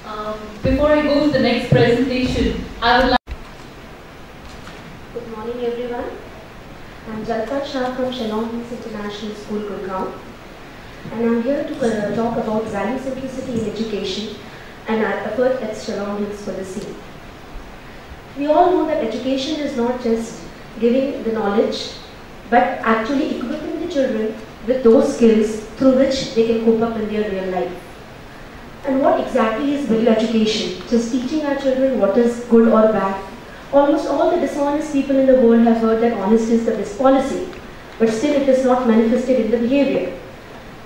Before I go to the next presentation, I would like. Good morning, everyone. I'm Jalpa Shah from Shillong Hills International School, Gurgaon, and I'm here to talk about value simplicity in education and our effort at Shillong Hills for the same. We all know that education is not just giving the knowledge, but actually equipping the children with those skills through which they can cope up in their real life. And what exactly is value education? Just teaching our children what is good or bad. Almost all the dishonest people in the world have heard that honesty is the best policy, but still it is not manifested in the behavior.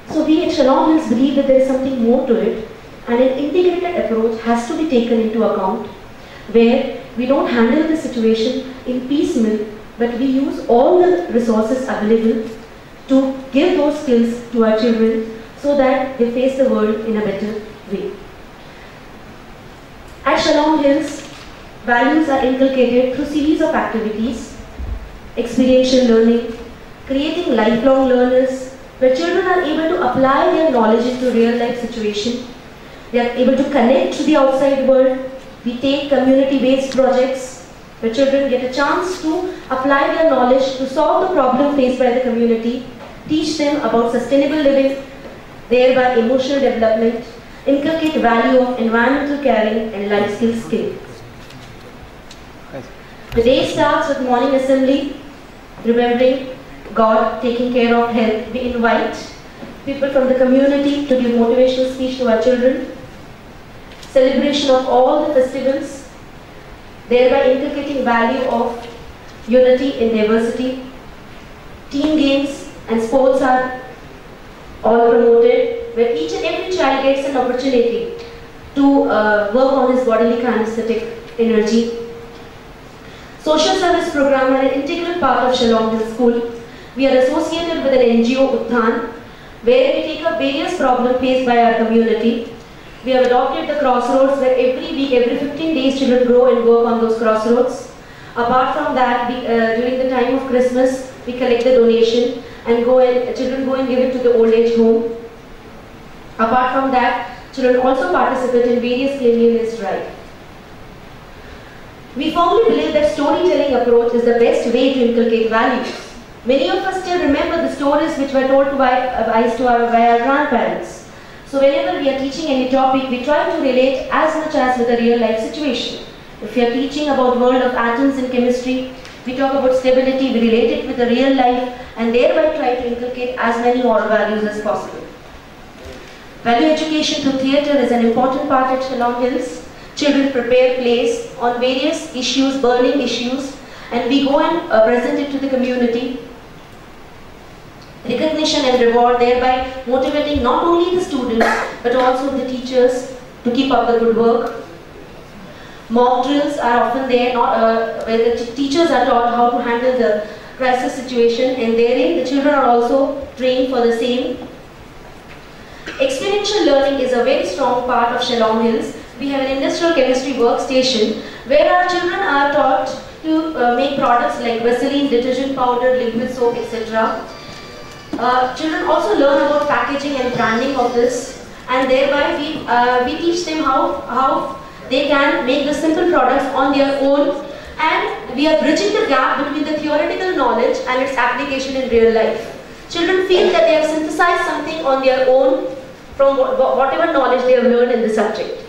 So we at Shillong Hills believe that there is something more to it, and an integrated approach has to be taken into account, where we don't handle the situation in piecemeal, but we use all the resources available to give those skills to our children so that they face the world in a better way. At Shillong Hills, values are inculcated through series of activities, experiential learning, creating lifelong learners, where children are able to apply their knowledge into real life situation. They are able to connect to the outside world. We take community-based projects where children get a chance to apply their knowledge to solve the problem faced by the community, teach them about sustainable living, thereby emotional development, inculcate value of environmental caring and life skills. The day starts with morning assembly, remembering God, taking care of health. We invite people from the community to give motivational speech to our children. Celebration of all the festivals, thereby inculcating value of unity in diversity. Team games and sports are all promoted, where each and every child gets an opportunity to work on his bodily kinesthetic energy. Social service program are an integral part of Shillong Hills School. We are associated with an NGO, Utthan, where we take up various problems faced by our community. We have adopted the crossroads, where every week, every 15 days, children go and work on those crossroads. Apart from that, during the time of Christmas, we collect the donation and children go and give it to the old age home. Apart from that, children also participate in various cleanliness drives. We firmly believe that storytelling approach is the best way to inculcate values. Many of us still remember the stories which were told by our grandparents. So whenever we are teaching any topic, we try to relate as much as with a real life situation. If we are teaching about world of atoms in chemistry, we talk about stability, we relate it with the real life and thereby try to inculcate as many moral values as possible. Value education through theatre is an important part at Shillong Hills. Children prepare plays on various issues, burning issues, and we go and present it to the community. Recognition and reward, thereby motivating not only the students but also the teachers to keep up the good work. Mock drills are often there, where the teachers are taught how to handle the crisis situation, and therein the children are also trained for the same. Experiential learning is a very strong part of Shillong Hills. We have an industrial chemistry workstation where our children are taught to make products like Vaseline, detergent powder, liquid soap, etc. Children also learn about packaging and branding of this, and thereby we teach them how they can make the simple products on their own, and we are bridging the gap between the theoretical knowledge and its application in real life. Children feel that they have synthesized something on their own from whatever knowledge they have learned in the subject.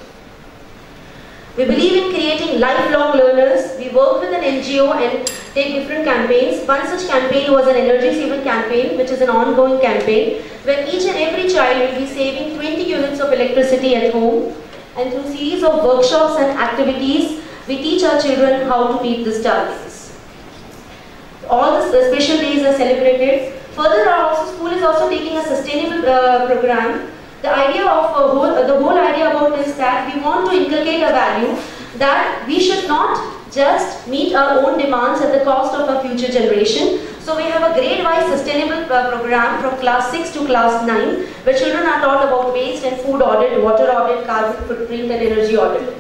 We believe in creating lifelong learners. We work with an NGO and take different campaigns. One such campaign was an energy saving campaign, which is an ongoing campaign, where each and every child will be saving 20 units of electricity at home. And through series of workshops and activities, we teach our children how to meet these targets. All the special days are celebrated. Further, school is also taking a sustainable program. The idea of the whole idea about is that we want to inculcate a value that we should not just meet our own demands at the cost of our future generation. So we have a grade-wise sustainable program from class 6 to class 9, where children are taught about waste and food audit, water audit, carbon footprint and energy audit.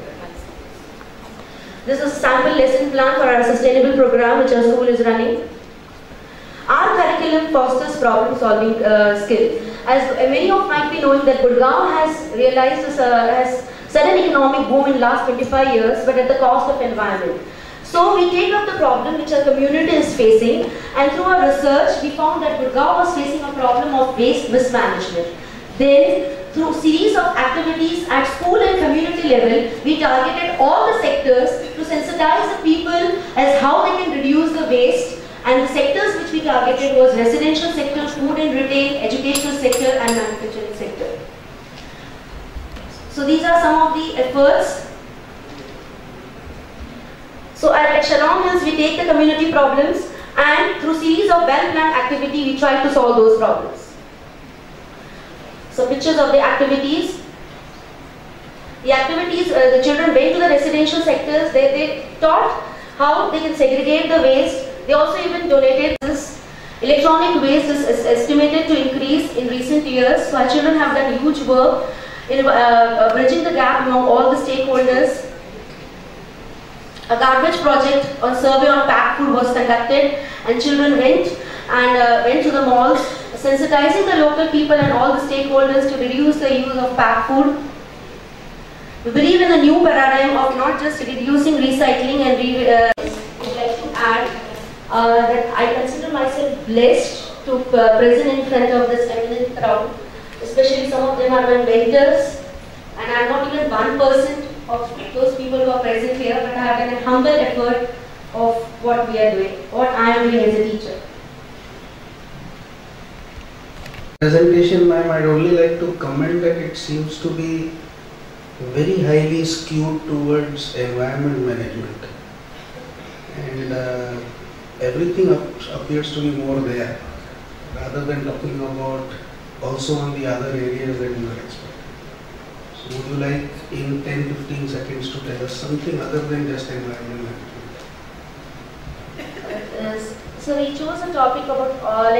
This is a sample lesson plan for our sustainable program which our school is running. Our curriculum fosters problem-solving skill. As many of might be knowing that Gurgaon has sudden economic boom in last 25 years, but at the cost of environment. So we take up the problem which our community is facing, and through our research we found that Gurgaon was facing a problem of waste mismanagement. Then through series of activities at school and community level, we targeted all the sectors to sensitize the people as how they can reduce the waste, and the sectors which we targeted was residential sector, food and retail, educational sector and manufacturing sector. So these are some of the efforts. So at Shillong Hills, we take the community problems, and through series of well-planned activity, we try to solve those problems. So pictures of the activities. The activities, the children went to the residential sectors. They taught how they can segregate the waste. They also even donated this. Electronic waste is estimated to increase in recent years. So our children have done huge work in bridging the gap among all the stakeholders. A garbage project on survey on packed food was conducted, and children went to the malls, sensitizing the local people and all the stakeholders to reduce the use of packed food. We believe in a new paradigm of not just reducing, recycling, and I'd like to add that I consider myself blessed to present in front of this eminent crowd. Especially some of them are my mentors, and I'm not even 1% of those people who are present here, but I have done a humble effort of what we are doing, what I am doing as a teacher. Presentation, ma'am, I'd only like to comment that it seems to be very highly skewed towards environment management, and everything appears to be more there, rather than talking about also on the other areas that you are expecting. So would you like in 10-15 seconds to tell us something other than just environment management? So we chose a topic about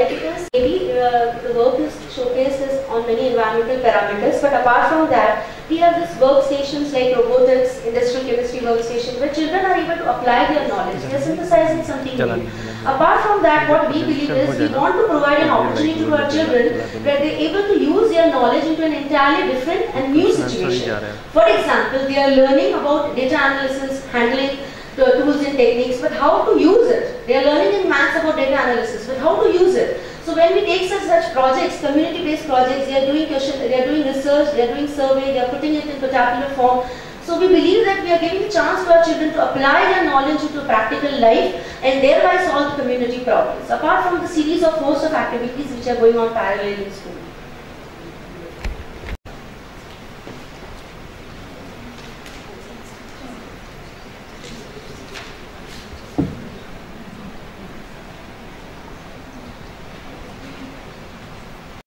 because maybe the work is showcased on many environmental parameters, but apart from that, we have these workstations like robotics, industrial chemistry workstation, where children are able to apply their knowledge. They are synthesizing something new. Apart from that, what we believe is we want to provide an opportunity to our children where they are able to use their knowledge into an entirely different and new situation. For example, they are learning about data analysis, handling tools and techniques, but how to use it. They are learning in maths about data analysis, but how to use it. So when we take such projects, community-based projects, they are doing research, they are doing survey, they are putting it into tabular form. So we believe that we are giving a chance to our children to apply their knowledge into practical life and thereby solve the community problems, apart from the series of host of activities which are going on parallel in school.